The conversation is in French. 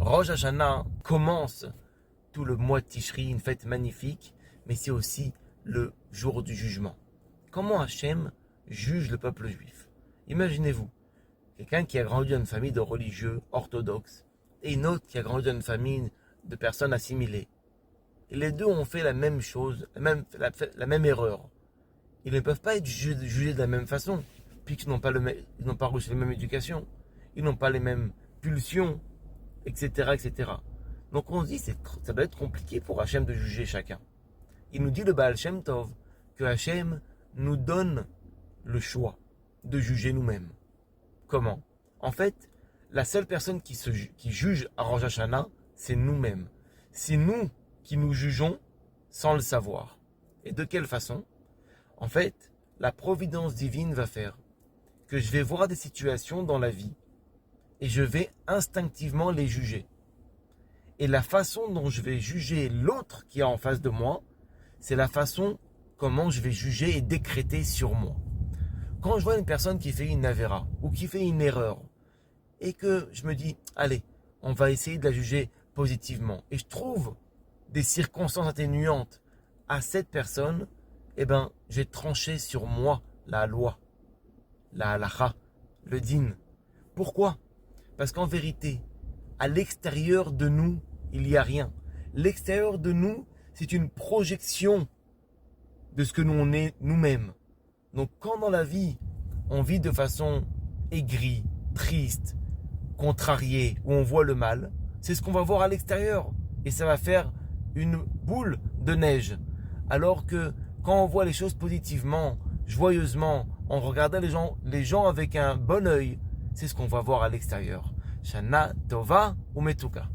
Rosh Hashanah commence tout le mois de Tishri, une fête magnifique, mais c'est aussi le jour du jugement. Comment Hachem juge le peuple juif? Imaginez-vous, quelqu'un qui a grandi dans une famille de religieux orthodoxes et une autre qui a grandi dans une famille de personnes assimilées. Et les deux ont fait la même chose, la même erreur. Ils ne peuvent pas être jugés de la même façon, puisqu'ils n'ont pas reçu la même éducation, ils n'ont pas les mêmes pulsions, etc., etc. Donc on se dit, ça doit être compliqué pour Hachem de juger chacun. Il nous dit le Baal Shem Tov que Hachem nous donne le choix de juger nous-mêmes. Comment? En fait, la seule personne qui juge à Rosh Hashanah, c'est nous-mêmes. C'est nous qui nous jugeons sans le savoir. Et de quelle façon? En fait, la providence divine va faire que je vais voir des situations dans la vie et je vais instinctivement les juger. Et la façon dont je vais juger l'autre qui est en face de moi, c'est la façon comment je vais juger et décréter sur moi. Quand je vois une personne qui fait une avéra ou qui fait une erreur et que je me dis, allez, on va essayer de la juger positivement et je trouve des circonstances atténuantes à cette personne, eh ben, j'ai tranché sur moi la loi, la halacha, le din. Pourquoi? Parce qu'en vérité, à l'extérieur de nous, il n'y a rien. L'extérieur de nous, c'est une projection de ce que nous on est nous-mêmes. Donc quand dans la vie, on vit de façon aigrie, triste, contrariée, où on voit le mal, c'est ce qu'on va voir à l'extérieur. Et ça va faire une boule de neige. Alors que quand on voit les choses positivement, joyeusement, en regardant les gens avec un bon œil, c'est ce qu'on va voir à l'extérieur. Shana Tova ou Metuka.